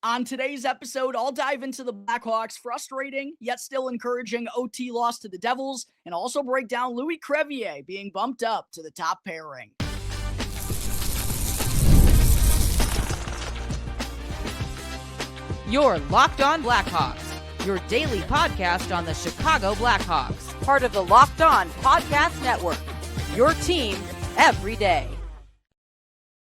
On today's episode, I'll dive into the Blackhawks' frustrating yet still encouraging OT loss to the Devils, and also break down Louis Crevier being bumped up to the top pairing. You're Locked On Blackhawks, your daily podcast on the Chicago Blackhawks, part of the Locked On Podcast Network, your team every day.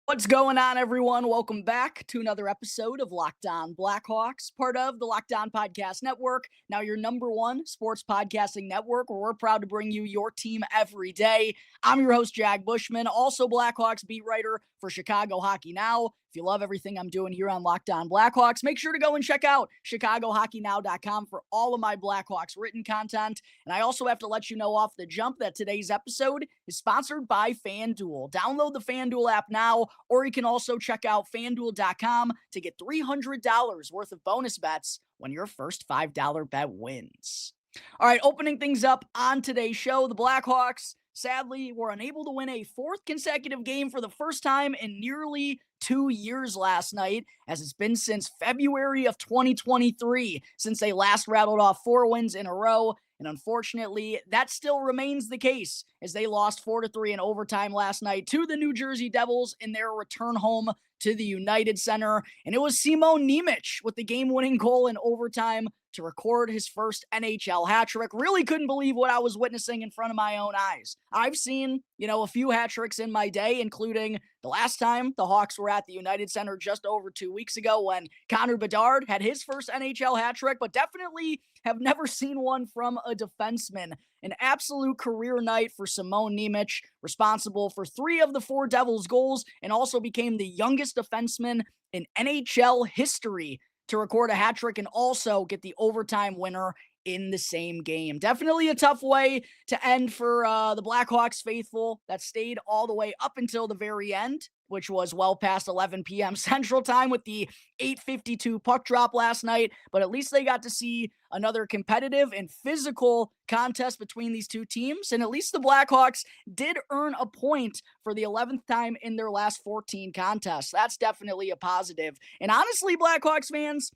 What's going on, everyone? Welcome back to another episode of Locked On Blackhawks, part of the Locked On Podcast Network, now your number one sports podcasting network, where we're proud to bring you your team every day. I'm your host, Jack Bushman, also Blackhawks beat writer for Chicago Hockey Now. If you love everything I'm doing here on Locked On Blackhawks, make sure to go and check out ChicagoHockeyNow.com for all of my Blackhawks written content. And I also have to let you know off the jump that today's episode is sponsored by FanDuel. Download the FanDuel app now, or you can also check out FanDuel.com to get $300 worth of bonus bets when your first $5 bet wins. All right, opening things up on today's show, the Blackhawks sadly were unable to win a fourth consecutive game for the first time in nearly 2 years last night, as it's been since February of 2023 since they last rattled off 4 wins in a row. And unfortunately, that still remains the case, as they lost 4-3 in overtime last night to the New Jersey Devils in their return home to the United Center. And it was Simon Nemec with the game-winning goal in overtime to record his first NHL hat trick. Really couldn't believe what I was witnessing in front of my own eyes. I've seen, a few hat tricks in my day, including the last time the Hawks were at the United Center just over 2 weeks ago when Connor Bedard had his first NHL hat trick, but definitely have never seen one from a defenseman. An absolute career night for Simon Nemec, responsible for 3 of the 4 Devils goals, and also became the youngest defenseman in NHL history to record a hat trick and also get the overtime winner in the same game. Definitely a tough way to end for the Blackhawks faithful that stayed all the way up until the very end, which was well past 11 p.m. Central Time with the 8:52 puck drop last night. But at least they got to see another competitive and physical contest between these two teams. And at least the Blackhawks did earn a point for the 11th time in their last 14 contests. That's definitely a positive. And honestly, Blackhawks fans,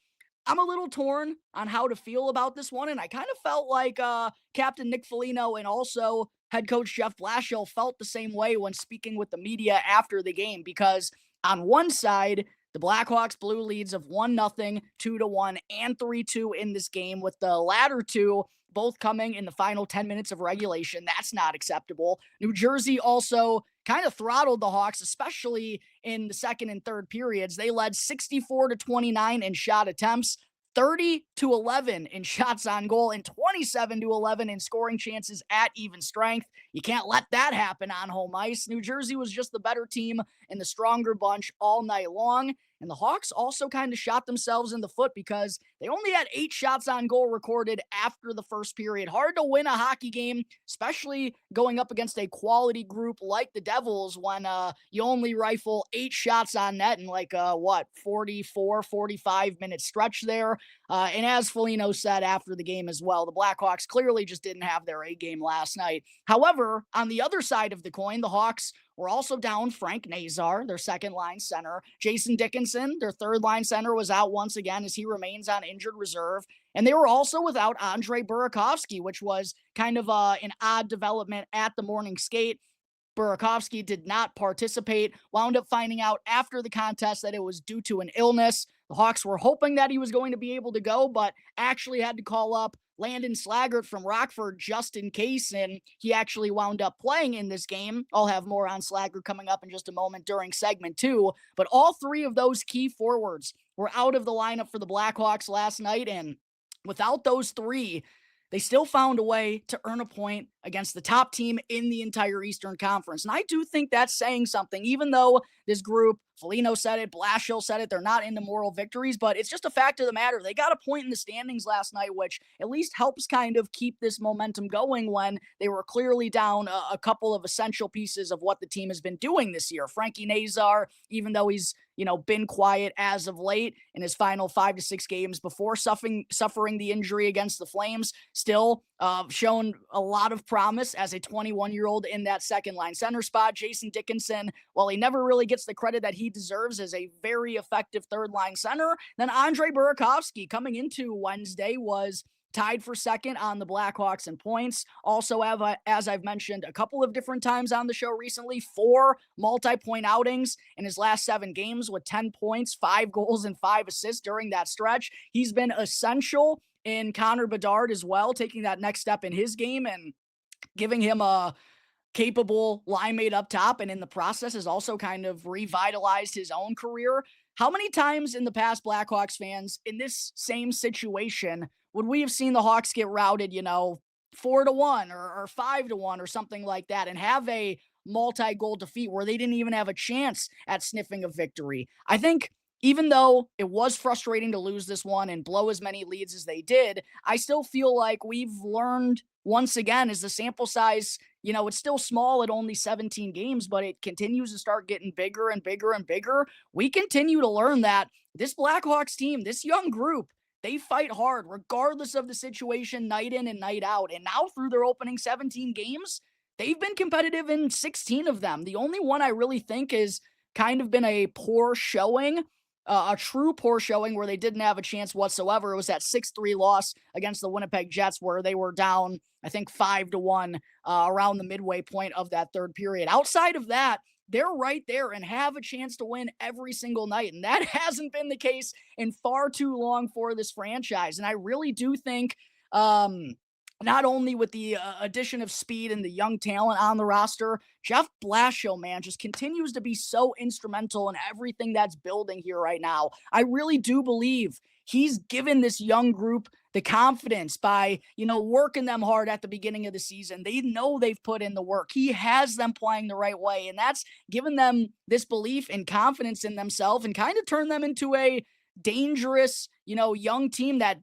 I'm a little torn on how to feel about this one, and I kind of felt like Captain Nick Foligno and also head coach Jeff Blashill felt the same way when speaking with the media after the game, because on one side, the Blackhawks blew leads of 1-0, 2-1, and 3-2 in this game, with the latter two both coming in the final 10 minutes of regulation. That's not acceptable. New Jersey also kind of throttled the Hawks, especially in the second and third periods. They led 64-29 in shot attempts, 30-11 in shots on goal, and 27-11 in scoring chances at even strength. You can't let that happen on home ice. New Jersey was just the better team and the stronger bunch all night long. And the Hawks also kind of shot themselves in the foot because they only had 8 shots on goal recorded after the first period. Hard to win a hockey game, especially going up against a quality group like the Devils when you only rifle 8 shots on net in 44, 45-minute stretch there. And as Foligno said after the game as well, the Blackhawks clearly just didn't have their A game last night. However, on the other side of the coin, the Hawks were also down Frank Nazar, their second-line center. Jason Dickinson, their third-line center, was out once again as he remains on injured reserve. And they were also without Andre Burakovsky, which was kind of an odd development at the morning skate. Burakovsky did not participate, wound up finding out after the contest that it was due to an illness. The Hawks were hoping that he was going to be able to go, but actually had to call up Landon Slaggert from Rockford just in case, and he actually wound up playing in this game. I'll have more on Slaggert coming up in just a moment during segment 2, but all 3 of those key forwards were out of the lineup for the Blackhawks last night, and without those 3, they still found a way to earn a point against the top team in the entire Eastern Conference. And I do think that's saying something, even though this group, Foligno said it, Blashill said it, they're not into moral victories, but it's just a fact of the matter. They got a point in the standings last night, which at least helps kind of keep this momentum going when they were clearly down a couple of essential pieces of what the team has been doing this year. Frankie Nazar, even though he's been quiet as of late in his final 5 to 6 games before suffering the injury against the Flames, still shown a lot of promise as a 21-year-old in that second line center spot. Jason Dickinson, while he never really gets the credit that he deserves as a very effective third line center, then Andre Burakovsky coming into Wednesday was tied for second on the Blackhawks in points. Also, as I've mentioned a couple of different times on the show recently, 4 multi-point outings in his last 7 games with 10 points, 5 goals, and 5 assists during that stretch. He's been essential in Connor Bedard as well, taking that next step in his game and giving him a capable line mate up top, and in the process has also kind of revitalized his own career. How many times in the past, Blackhawks fans, in this same situation, would we have seen the Hawks get routed, 4-1 or 5-1 or something like that, and have a multi-goal defeat where they didn't even have a chance at sniffing a victory? I think even though it was frustrating to lose this one and blow as many leads as they did, I still feel like we've learned once again, as the sample size, it's still small at only 17 games, but it continues to start getting bigger and bigger and bigger. We continue to learn that this Blackhawks team, this young group, they fight hard regardless of the situation night in and night out. And now through their opening 17 games, they've been competitive in 16 of them. The only one I really think is kind of been a poor showing, a true poor showing where they didn't have a chance whatsoever. It was that 6-3 loss against the Winnipeg Jets where they were down, I think, 5-1 around the midway point of that third period. Outside of that, they're right there and have a chance to win every single night. And that hasn't been the case in far too long for this franchise. And I really do think not only with the addition of speed and the young talent on the roster, Jeff Blashill, man, just continues to be so instrumental in everything that's building here right now. I really do believe he's given this young group the confidence by, working them hard at the beginning of the season. They know they've put in the work. He has them playing the right way, and that's given them this belief and confidence in themselves and kind of turned them into a dangerous, young team that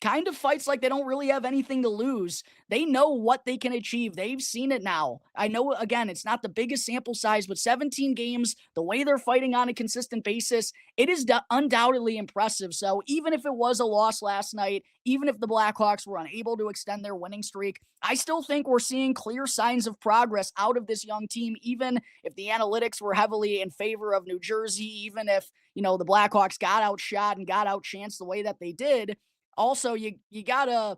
kind of fights like they don't really have anything to lose. They know what they can achieve. They've seen it now. I know, again, it's not the biggest sample size, but 17 games, the way they're fighting on a consistent basis, it is undoubtedly impressive. So even if it was a loss last night, even if the Blackhawks were unable to extend their winning streak, I still think we're seeing clear signs of progress out of this young team, even if the analytics were heavily in favor of New Jersey, even if, the Blackhawks got outshot and got outchanced the way that they did. Also, you got to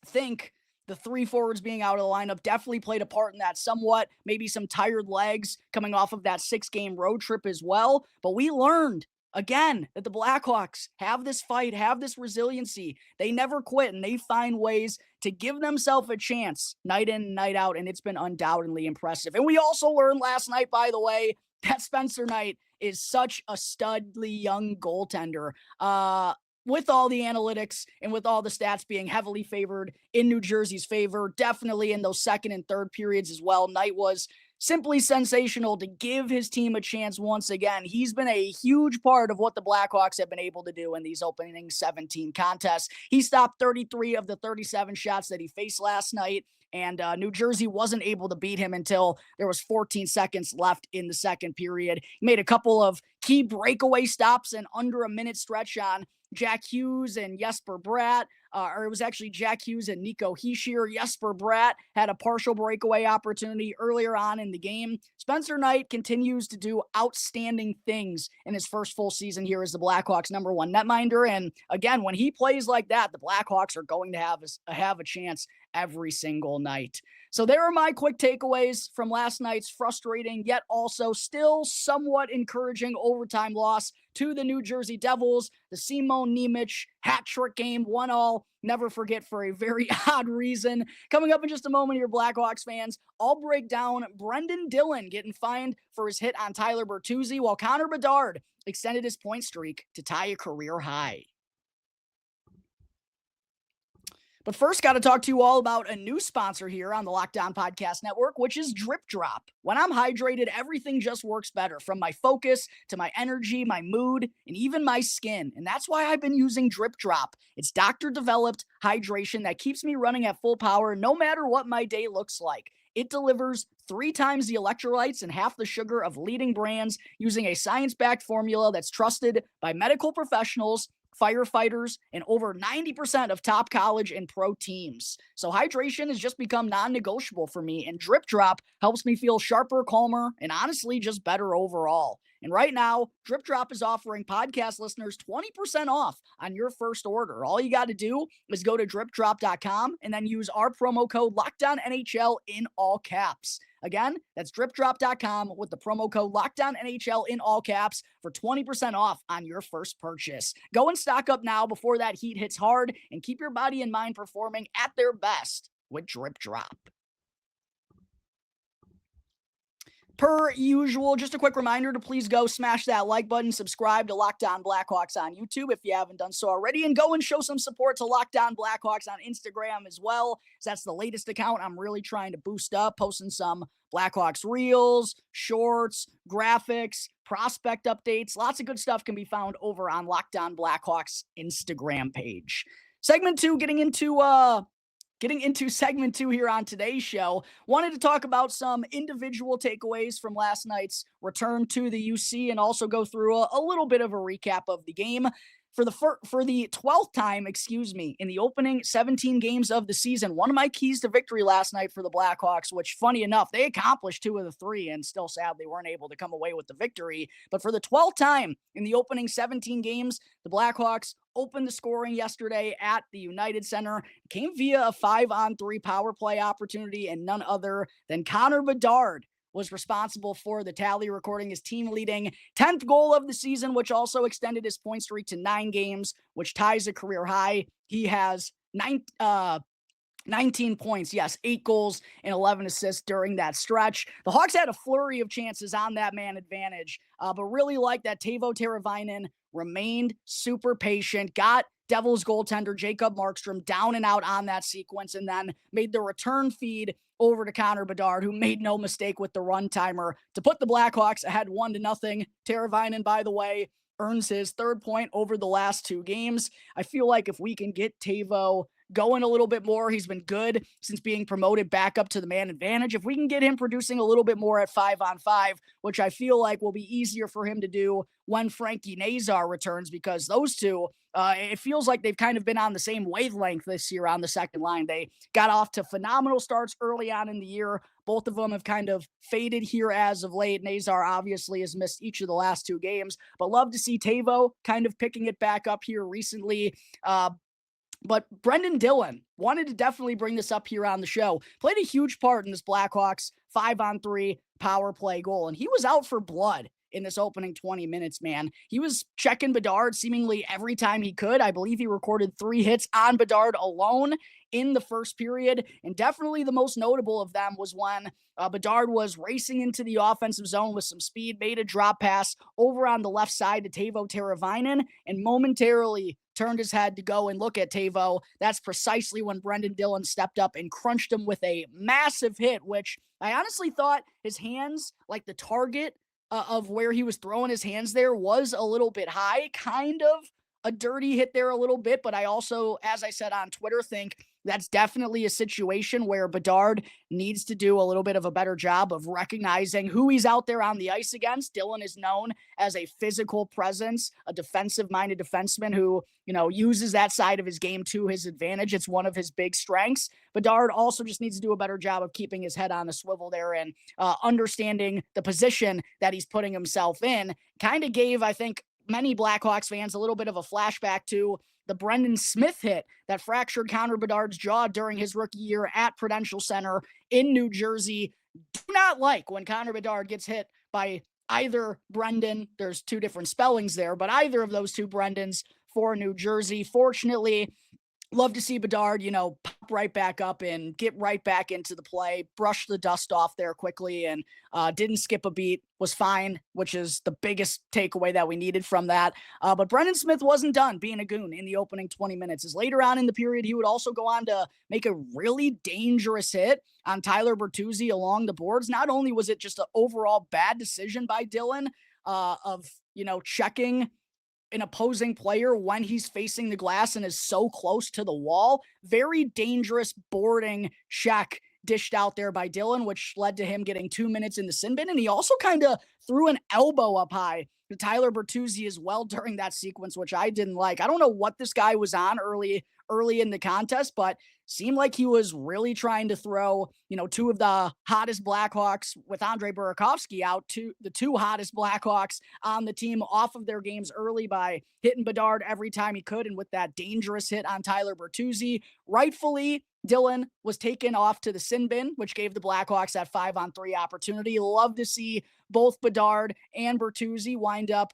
think the 3 forwards being out of the lineup definitely played a part in that somewhat, maybe some tired legs coming off of that 6-game road trip as well. But we learned, again, that the Blackhawks have this fight, have this resiliency. They never quit, and they find ways to give themselves a chance night in and night out, and it's been undoubtedly impressive. And we also learned last night, by the way, that Spencer Knight is such a studly young goaltender. With all the analytics and with all the stats being heavily favored in New Jersey's favor, definitely in those second and third periods as well, Knight was simply sensational to give his team a chance once again. He's been a huge part of what the Blackhawks have been able to do in these opening 17 contests. He stopped 33 of the 37 shots that he faced last night, and New Jersey wasn't able to beat him until there was 14 seconds left in the second period. He made a couple of key breakaway stops in under a minute stretch on Jack Hughes and Jesper Bratt, or it was actually Jack Hughes and Nico Hischier. Jesper Bratt had a partial breakaway opportunity earlier on in the game. Spencer Knight continues to do outstanding things in his first full season here as the Blackhawks' #1 netminder. And again, when he plays like that, the Blackhawks are going to have a chance every single night. So there are my quick takeaways from last night's frustrating, yet also still somewhat encouraging overtime loss to the New Jersey Devils. The Simon Nemec hat trick game, 1-1. Never forget for a very odd reason. Coming up in just a moment here, Blackhawks fans, I'll break down Brendan Dillon getting fined for his hit on Tyler Bertuzzi, while Connor Bedard extended his point streak to tie a career high. But first, got to talk to you all about a new sponsor here on the Locked On Podcast Network, which is Drip Drop. When I'm hydrated, everything just works better, from my focus to my energy, my mood, and even my skin. And that's why I've been using Drip Drop. It's doctor-developed hydration that keeps me running at full power no matter what my day looks like. It delivers 3 times the electrolytes and half the sugar of leading brands using a science-backed formula that's trusted by medical professionals firefighters, and over 90% of top college and pro teams. So hydration has just become non-negotiable for me, and Drip Drop helps me feel sharper, calmer, and honestly just better overall. And right now, Drip Drop is offering podcast listeners 20% off on your first order. All you got to do is go to dripdrop.com and then use our promo code LOCKEDONNHL in all caps. Again, that's dripdrop.com with the promo code LOCKEDONNHL in all caps for 20% off on your first purchase. Go and stock up now before that heat hits hard, and keep your body and mind performing at their best with Drip Drop. Per usual, just a quick reminder to please go smash that like button, subscribe to Locked On Blackhawks on YouTube if you haven't done so already, and go and show some support to Locked On Blackhawks on Instagram as well. So that's the latest account I'm really trying to boost up, posting some Blackhawks reels, shorts, graphics, prospect updates. Lots of good stuff can be found over on Locked On Blackhawks Instagram page. Segment 2, getting into segment 2 here on today's show, wanted to talk about some individual takeaways from last night's return to the UC and also go through a little bit of a recap of the game. For the 12th time, in the opening 17 games of the season, one of my keys to victory last night for the Blackhawks, which funny enough, they accomplished 2 of the 3 and still sadly weren't able to come away with the victory. But for the 12th time in the opening 17 games, the Blackhawks opened the scoring yesterday at the United Center. It came via a 5-on-3 power play opportunity, and none other than Connor Bedard was responsible for the tally, recording his team-leading 10th goal of the season, which also extended his point streak to 9 games, which ties a career high. He has 19 points, 8 goals and 11 assists during that stretch. The Hawks had a flurry of chances on that man advantage, but really like that Teuvo Teravainen remained super patient, got Devils goaltender Jacob Markstrom down and out on that sequence, and then made the return feed over to Connor Bedard, who made no mistake with the run timer to put the Blackhawks ahead 1-0. Teravainen, by the way, earns his 3rd point over the last 2 games. I feel like if we can get Teuvo going a little bit more, he's been good since being promoted back up to the man advantage. If we can get him producing a little bit more at 5-on-5, which I feel like will be easier for him to do when Frankie Nazar returns, because those two, it feels like they've kind of been on the same wavelength this year on the second line. They got off to phenomenal starts early on in the year. Both of them have kind of faded here as of late. Nazar obviously has missed each of the last 2 games, but love to see Teuvo kind of picking it back up here recently. But Brendan Dillon, wanted to definitely bring this up here on the show, played a huge part in this Blackhawks 5-on-3 power play goal, and he was out for blood in this opening 20 minutes, man. He was checking Bedard seemingly every time he could. I believe he recorded 3 hits on Bedard alone in the first period, and definitely the most notable of them was when Bedard was racing into the offensive zone with some speed, made a drop pass over on the left side to Teuvo Teravainen, and momentarily turned his head to go and look at Teuvo. That's precisely when Brendan Dillon stepped up and crunched him with a massive hit, which I honestly thought his hands, like the target of where he was throwing his hands there, was a little bit high, kind of a dirty hit there a little bit. But I also, as I said on Twitter, think that's definitely a situation where Bedard needs to do a little bit of a better job of recognizing who he's out there on the ice against. Dillon is known as a physical presence, a defensive-minded defenseman who, uses that side of his game to his advantage. It's one of his big strengths. Bedard also just needs to do a better job of keeping his head on a swivel there and understanding the position that he's putting himself in. Kind of gave, I think, many Blackhawks fans a little bit of a flashback to the Brendan Smith hit that fractured Connor Bedard's jaw during his rookie year at Prudential Center in New Jersey. Do not like when Connor Bedard gets hit by either Brendan. There's 2 different spellings there, but either of those 2 Brendans for New Jersey. Fortunately, love to see Bedard, pop right back up and get right back into the play, brush the dust off there quickly, and didn't skip a beat, was fine, which is the biggest takeaway that we needed from that. But Brendan Smith wasn't done being a goon in the opening 20 minutes. As later on in the period, he would also go on to make a really dangerous hit on Tyler Bertuzzi along the boards. Not only was it just an overall bad decision by Dillon of checking an opposing player when he's facing the glass and is so close to the wall, very dangerous boarding check dished out there by Dillon, which led to him getting 2 minutes in the sin bin. And he also kind of threw an elbow up high Tyler Bertuzzi as well during that sequence, which I didn't like. I don't know what this guy was on early in the contest, but seemed like he was really trying to throw, two of the hottest Blackhawks with Andre Burakovsky out, the two hottest Blackhawks on the team off of their games early by hitting Bedard every time he could. And with that dangerous hit on Tyler Bertuzzi, rightfully, Dylan was taken off to the sin bin, which gave the Blackhawks that 5-on-3 opportunity. Love to see both Bedard and Bertuzzi wind up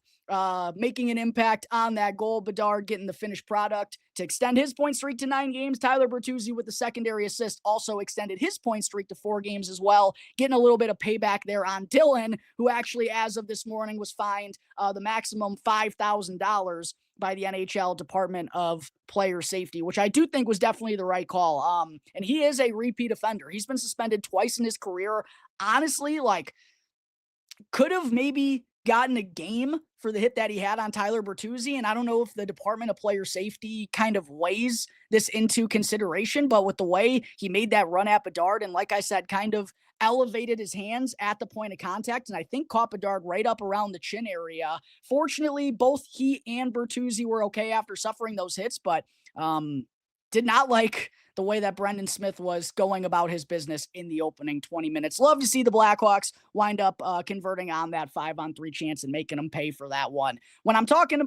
making an impact on that goal. Bedard getting the finished product to extend his point streak to 9 games. Tyler Bertuzzi with the secondary assist also extended his point streak to 4 games as well, getting a little bit of payback there on Dylan, who actually, as of this morning, was fined the maximum $5,000 by the NHL Department of Player Safety, which I do think was definitely the right call. And he is a repeat offender. He's been suspended twice in his career. Honestly, could have maybe gotten a game for the hit that he had on Tyler Bertuzzi. And I don't know if the Department of Player Safety kind of weighs this into consideration, but with the way he made that run at Bedard, and like I said, kind of elevated his hands at the point of contact, and I think caught Bedard right up around the chin area. Fortunately, both he and Bertuzzi were okay after suffering those hits, but did not like the way that Brendan Smith was going about his business in the opening 20 minutes. Love to see the Blackhawks wind up converting on that 5-on-3 chance and making them pay for that one. When I'm talking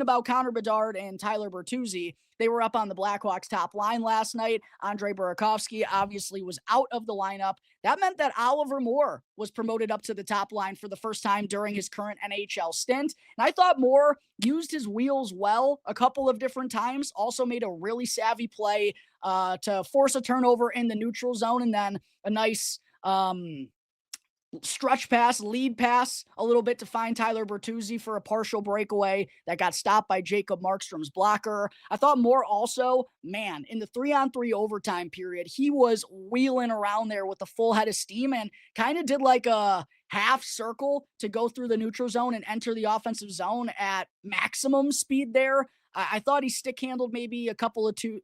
about Connor Bedard and Tyler Bertuzzi, they were up on the Blackhawks top line last night. Andre Burakovsky obviously was out of the lineup. That meant that Oliver Moore was promoted up to the top line for the first time during his current NHL stint. And I thought Moore used his wheels well a couple of different times, also made a really savvy play to force a turnover in the neutral zone, and then a nice stretch pass, lead pass a little bit to find Tyler Bertuzzi for a partial breakaway that got stopped by Jacob Markstrom's blocker. I thought Moore also, in the 3-on-3 overtime period, he was wheeling around there with a full head of steam and kind of did like a half circle to go through the neutral zone and enter the offensive zone at maximum speed there. I thought he stick handled maybe a couple too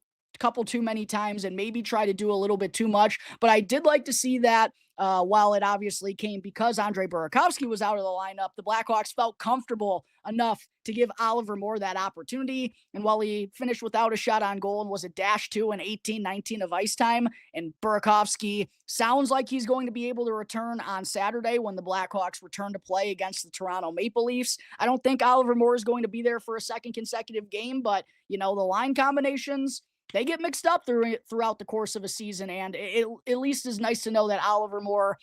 many times and maybe try to do a little bit too much, but I did like to see that. While it obviously came because Andre Burakovsky was out of the lineup, the Blackhawks felt comfortable enough to give Oliver Moore that opportunity. And while he finished without a shot on goal and was a -2 and 18-19 of ice time, and Burakovsky sounds like he's going to be able to return on Saturday when the Blackhawks return to play against the Toronto Maple Leafs. I don't think Oliver Moore is going to be there for a second consecutive game, but, the line combinations, they get mixed up throughout the course of a season, and it at least is nice to know that Oliver Moore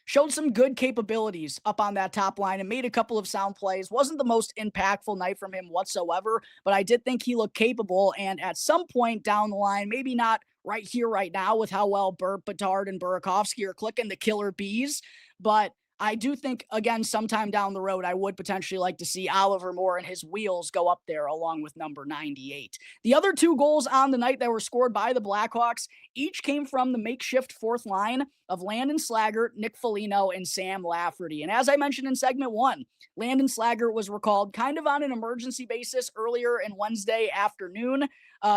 showed some good capabilities up on that top line and made a couple of sound plays. Wasn't the most impactful night from him whatsoever, but I did think he looked capable, and at some point down the line, maybe not right here, right now, with how well Bedard and Burakovsky are clicking the killer bees, but I do think, again, sometime down the road, I would potentially like to see Oliver Moore and his wheels go up there along with number 98. The other 2 goals on the night that were scored by the Blackhawks each came from the makeshift fourth line of Landon Slaggert, Nick Foligno, and Sam Lafferty. And as I mentioned in segment 1, Landon Slaggert was recalled kind of on an emergency basis earlier in Wednesday afternoon,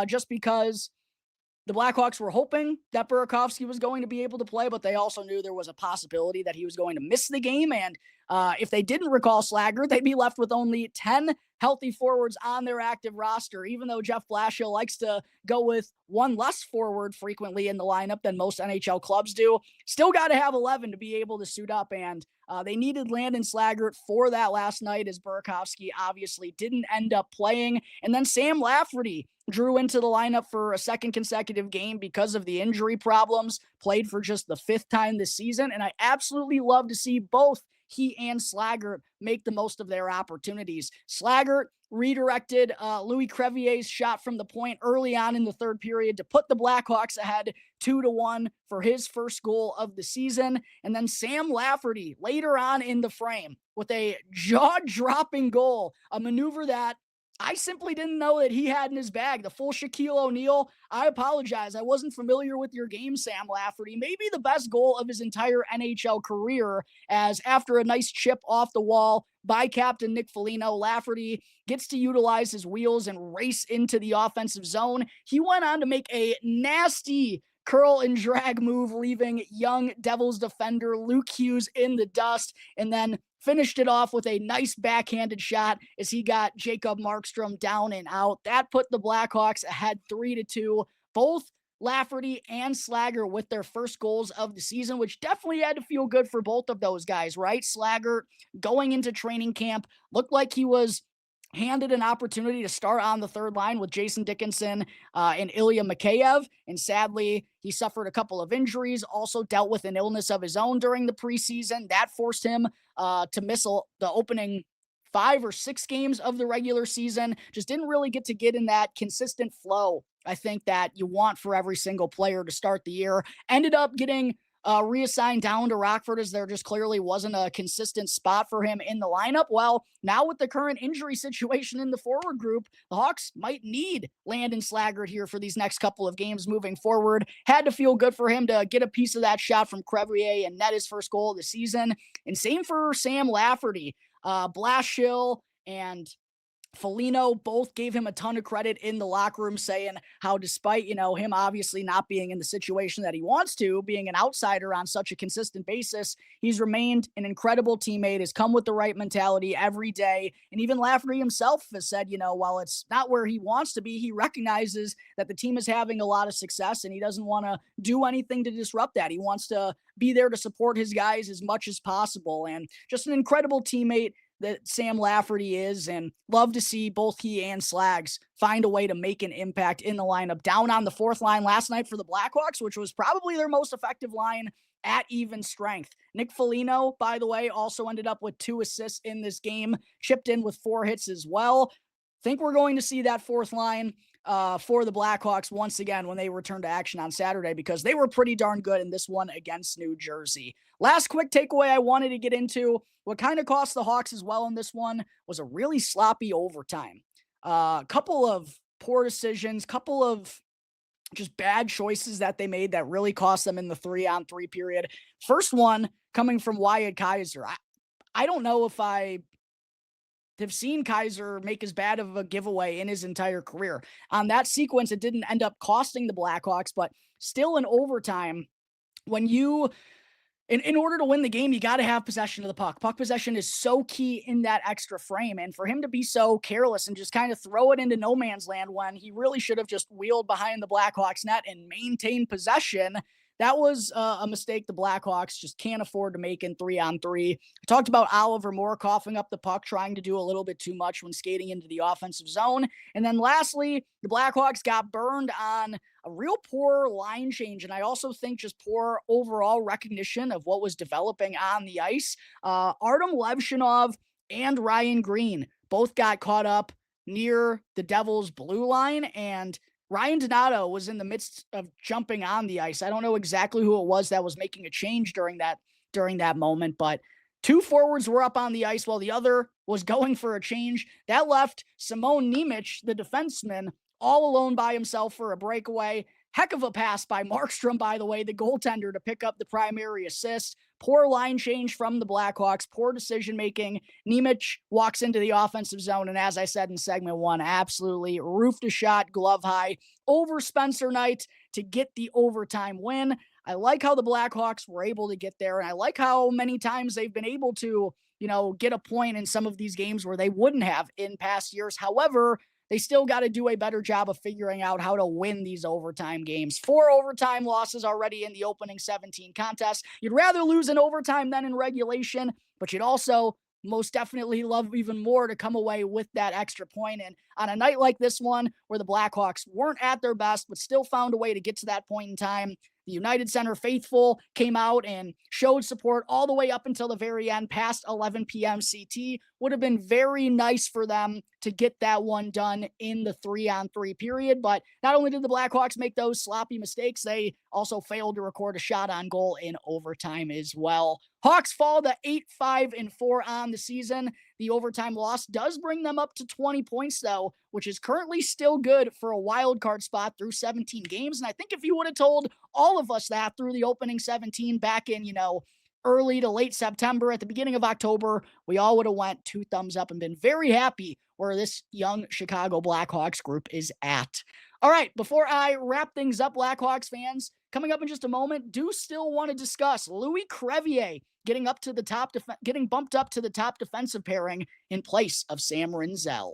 just because the Blackhawks were hoping that Burakovsky was going to be able to play, but they also knew there was a possibility that he was going to miss the game. And if they didn't recall Slaggert, they'd be left with only 10 healthy forwards on their active roster, even though Jeff Blashill likes to go with one less forward frequently in the lineup than most NHL clubs do. Still got to have 11 to be able to suit up, and they needed Landon Slaggert for that last night, as Burakovsky obviously didn't end up playing. And then Sam Lafferty drew into the lineup for a second consecutive game because of the injury problems, played for just the 5th time this season, and I absolutely love to see both he and Slaggert make the most of their opportunities. Slaggert redirected Louis Crevier's shot from the point early on in the 3rd period to put the Blackhawks ahead 2-1 for his first goal of the season. And then Sam Lafferty later on in the frame with a jaw-dropping goal, a maneuver that I simply didn't know that he had in his bag. The full Shaquille O'Neal. I apologize. I wasn't familiar with your game, Sam Lafferty. Maybe the best goal of his entire NHL career, as after a nice chip off the wall by captain Nick Foligno, Lafferty gets to utilize his wheels and race into the offensive zone. He went on to make a nasty curl and drag move, leaving young Devils defender Luke Hughes in the dust, and then finished it off with a nice backhanded shot as he got Jacob Markstrom down and out. That put the Blackhawks ahead 3-2. Both Lafferty and Slaggert with their first goals of the season, which definitely had to feel good for both of those guys, right? Slaggert going into training camp looked like he was handed an opportunity to start on the third line with Jason Dickinson and Ilya Mikheyev. And sadly, he suffered a couple of injuries, also dealt with an illness of his own during the preseason. That forced him to miss the opening 5 or 6 games of the regular season. Just didn't really get in that consistent flow, I think, that you want for every single player to start the year. Ended up getting reassigned down to Rockford as there just clearly wasn't a consistent spot for him in the lineup. Well, now with the current injury situation in the forward group, the Hawks might need Landon Slaggert here for these next couple of games moving forward. Had to feel good for him to get a piece of that shot from Crevier and net his first goal of the season. And same for Sam Lafferty. Blashill and Foligno both gave him a ton of credit in the locker room, saying how despite, him obviously not being in the situation that he wants to, being an outsider on such a consistent basis, he's remained an incredible teammate, has come with the right mentality every day. And even Lafferty himself has said, while it's not where he wants to be, he recognizes that the team is having a lot of success and he doesn't want to do anything to disrupt that. He wants to be there to support his guys as much as possible. And just an incredible teammate that Sam Lafferty is, and love to see both he and Slags find a way to make an impact in the lineup. Down on the fourth line last night for the Blackhawks, which was probably their most effective line at even strength. Nick Foligno, by the way, also ended up with 2 assists in this game, chipped in with 4 hits as well. Think we're going to see that fourth line for the Blackhawks once again when they return to action on Saturday, because they were pretty darn good in this one against New Jersey. Last quick takeaway I wanted to get into, what kind of cost the Hawks as well in this one was a really sloppy overtime. Couple of poor decisions, couple of just bad choices that they made that really cost them in the 3-on-3 period. First one coming from Wyatt Kaiser. I don't know if I have seen Kaiser make as bad of a giveaway in his entire career. On that sequence, it didn't end up costing the Blackhawks, but still in overtime, when you, in order to win the game, you got to have possession of the puck. Puck possession is so key in that extra frame. And for him to be so careless and just kind of throw it into no man's land when he really should have just wheeled behind the Blackhawks net and maintained possession, that was a mistake the Blackhawks just can't afford to make in 3-on-3. I talked about Oliver Moore coughing up the puck, trying to do a little bit too much when skating into the offensive zone. And then lastly, the Blackhawks got burned on a real poor line change. And I also think just poor overall recognition of what was developing on the ice. Artem Levshinov and Ryan Green both got caught up near the Devils' blue line, and Ryan Donato was in the midst of jumping on the ice. I don't know exactly who it was that was making a change during that moment, but 2 forwards were up on the ice while the other was going for a change. That left Simon Nemec, the defenseman, all alone by himself for a breakaway. Heck of a pass by Markstrom, by the way, the goaltender, to pick up the primary assist. Poor line change from the Blackhawks, poor decision-making. Nemec walks into the offensive zone, and as I said in segment 1, absolutely roofed a shot, glove high, over Spencer Knight to get the overtime win. I like how the Blackhawks were able to get there, and I like how many times they've been able to, get a point in some of these games where they wouldn't have in past years. However, they still got to do a better job of figuring out how to win these overtime games. 4 overtime losses already in the opening 17 contest. You'd rather lose in overtime than in regulation, but you'd also most definitely love even more to come away with that extra point. And on a night like this one, where the Blackhawks weren't at their best, but still found a way to get to that point in time, the United Center faithful came out and showed support all the way up until the very end, past 11 p.m. CT. Would have been very nice for them to get that one done in the 3-on-3 period. But not only did the Blackhawks make those sloppy mistakes, they also failed to record a shot on goal in overtime as well. Hawks fall to 8-5-4 on the season. The overtime loss does bring them up to 20 points, though, which is currently still good for a wild card spot through 17 games. And I think if you would have told all of us that through the opening 17 back in, early to late September, at the beginning of October, we all would have went 2 thumbs up and been very happy where this young Chicago Blackhawks group is at. All right, before I wrap things up, Blackhawks fans, coming up in just a moment, do still want to discuss Louis Crevier getting bumped up to the top defensive pairing in place of Sam Rinzel.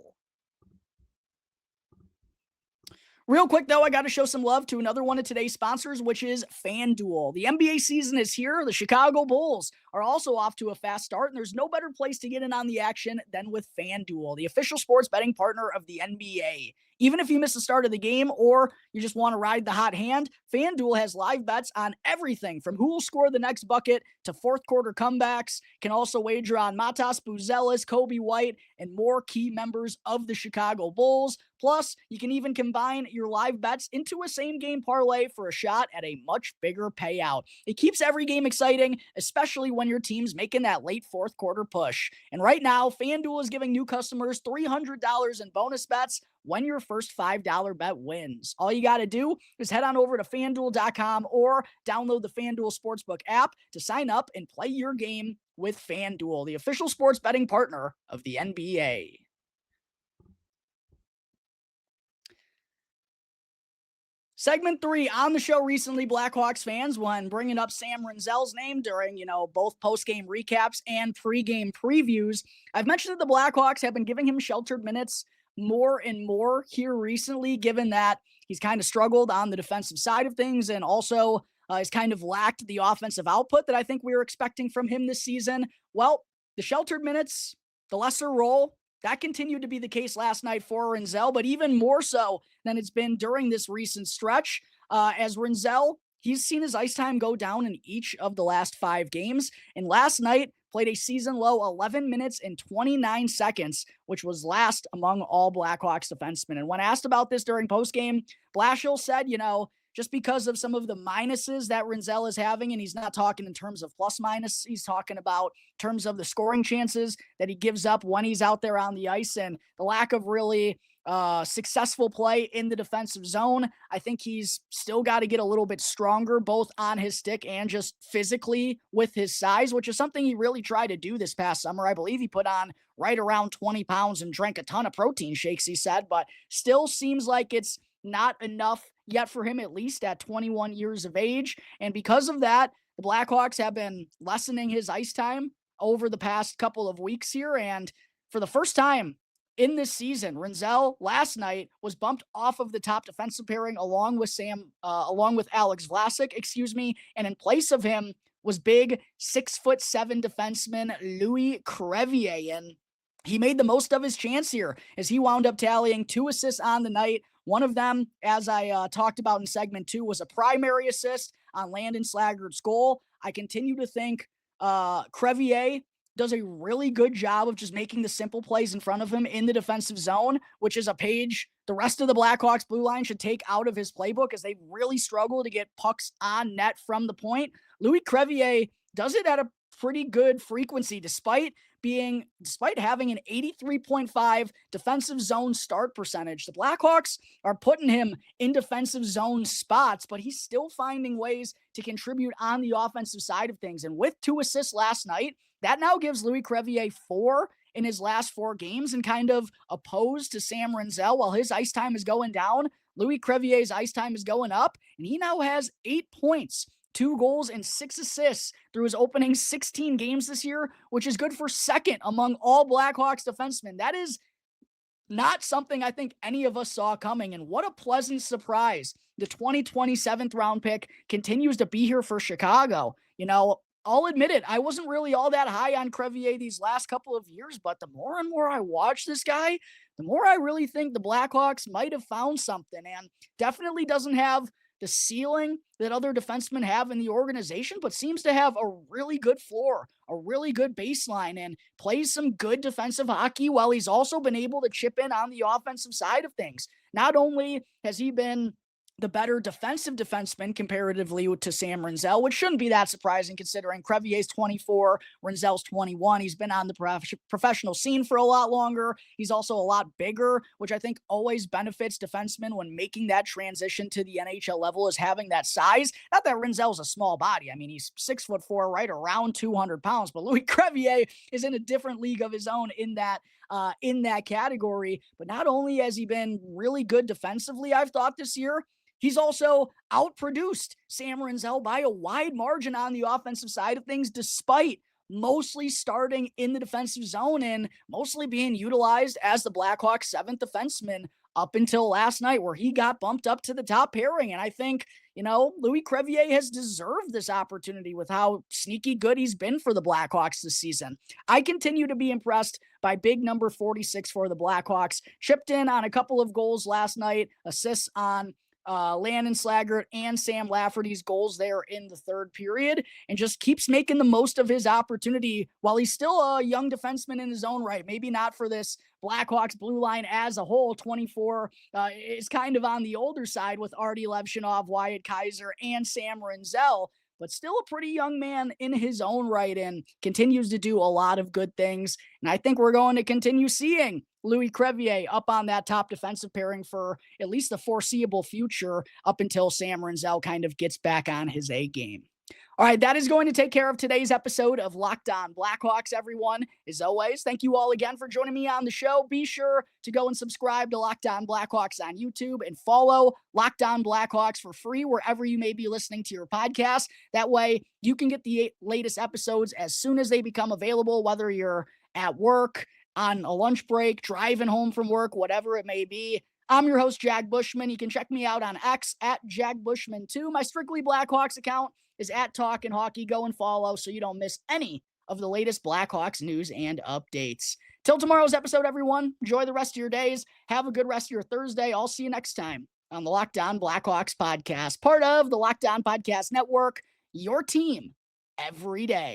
Real quick, though, I got to show some love to another one of today's sponsors, which is FanDuel. The NBA season is here. The Chicago Bulls are also off to a fast start, and there's no better place to get in on the action than with FanDuel, the official sports betting partner of the NBA. Even if you miss the start of the game or you just want to ride the hot hand, FanDuel has live bets on everything from who will score the next bucket to fourth quarter comebacks. Can also wager on Matas Buzelis, Kobe White, and more key members of the Chicago Bulls. Plus, you can even combine your live bets into a same-game parlay for a shot at a much bigger payout. It keeps every game exciting, especially when your team's making that late fourth quarter push. And right now, FanDuel is giving new customers $300 in bonus bets when your first $5 bet wins. All you got to do is head on over to FanDuel.com or download the FanDuel Sportsbook app to sign up and play your game with FanDuel, the official sports betting partner of the NBA. Segment 3 on the show recently, Blackhawks fans, when bringing up Sam Rinzel's name during, both post-game recaps and pre-game previews, I've mentioned that the Blackhawks have been giving him sheltered minutes more and more here recently, given that he's kind of struggled on the defensive side of things and also has kind of lacked the offensive output that I think we were expecting from him this season. Well, the sheltered minutes, the lesser role, that continued to be the case last night for Rinzel, but even more so than it's been during this recent stretch. As Rinzel, he's seen his ice time go down in each of the last 5 games, and last night played a season-low 11 minutes and 29 seconds, which was last among all Blackhawks defensemen. And when asked about this during postgame, Blashill said, just because of some of the minuses that Rinzel is having, and he's not talking in terms of plus-minus, he's talking about terms of the scoring chances that he gives up when he's out there on the ice and the lack of really successful play in the defensive zone. I think he's still got to get a little bit stronger, both on his stick and just physically with his size, which is something he really tried to do this past summer. I believe he put on right around 20 pounds and drank a ton of protein shakes, he said, but still seems like it's not enough yet for him, at least at 21 years of age. And because of that, the Blackhawks have been lessening his ice time over the past couple of weeks here. And for the first time in this season, Rinzel last night was bumped off of the top defensive pairing along with Alex Vlasic, and in place of him was big 6'7" defenseman Louis Crevier, and he made the most of his chance here as he wound up tallying 2 assists on the night. One of them, as I talked about in segment 2, was a primary assist on Landon Slaggert's goal. I continue to think Crevier does a really good job of just making the simple plays in front of him in the defensive zone, which is a page the rest of the Blackhawks blue line should take out of his playbook as they really struggle to get pucks on net from the point. Louis Crevier does it at a pretty good frequency, despite having an 83.5 defensive zone start percentage. The Blackhawks are putting him in defensive zone spots, but he's still finding ways to contribute on the offensive side of things. And with 2 assists last night, that now gives Louis Crevier 4 in his last 4 games, and kind of opposed to Sam Rinzel. While his ice time is going down, Louis Crevier's ice time is going up, and he now has 8 points, 2 goals, and 6 assists through his opening 16 games this year, which is good for second among all Blackhawks defensemen. That is not something I think any of us saw coming, and what a pleasant surprise. The 2020 7th round pick continues to be here for Chicago. I'll admit it, I wasn't really all that high on Crevier these last couple of years, but the more and more I watch this guy, the more I really think the Blackhawks might have found something, and definitely doesn't have the ceiling that other defensemen have in the organization, but seems to have a really good floor, a really good baseline, and plays some good defensive hockey while he's also been able to chip in on the offensive side of things. Not only has he been the better defensive defenseman comparatively to Sam Rinzel, which shouldn't be that surprising considering Crevier's 24, Rinzel's 21. He's been on the professional scene for a lot longer. He's also a lot bigger, which I think always benefits defensemen when making that transition to the NHL level, is having that size. Not that Rinzel's a small body. I mean, he's 6'4", right around 200 pounds, but Louis Crevier is in a different league of his own in that category. But not only has he been really good defensively, I've thought this year, He's also outproduced Sam Rinzel by a wide margin on the offensive side of things, despite mostly starting in the defensive zone and mostly being utilized as the Blackhawks' seventh defenseman up until last night, where he got bumped up to the top pairing. And I think, Louis Crevier has deserved this opportunity with how sneaky good he's been for the Blackhawks this season. I continue to be impressed by big number 46 for the Blackhawks. Chipped in on a couple of goals last night, assists on Landon, Slaggert, and Sam Lafferty's goals there in the third period, and just keeps making the most of his opportunity while he's still a young defenseman in his own right. Maybe not for this Blackhawks blue line as a whole. 24 is kind of on the older side with Artie Levshinov, Wyatt Kaiser, and Sam Rinzel, but still a pretty young man in his own right and continues to do a lot of good things. And I think we're going to continue seeing Louis Crevier up on that top defensive pairing for at least the foreseeable future up until Sam Rinzel kind of gets back on his A game. All right, that is going to take care of today's episode of Locked On Blackhawks, everyone. As always, thank you all again for joining me on the show. Be sure to go and subscribe to Locked On Blackhawks on YouTube and follow Locked On Blackhawks for free wherever you may be listening to your podcast. That way, you can get the latest episodes as soon as they become available, whether you're at work, on a lunch break, driving home from work, whatever it may be. I'm your host, Jack Bushman. You can check me out on X at Jack Bushman2. My Strictly Blackhawks account is at Talkin' Hockey. Go and follow so you don't miss any of the latest Blackhawks news and updates. Till tomorrow's episode, everyone, enjoy the rest of your days. Have a good rest of your Thursday. I'll see you next time on the Locked On Blackhawks podcast, part of the Locked On Podcast Network, your team every day.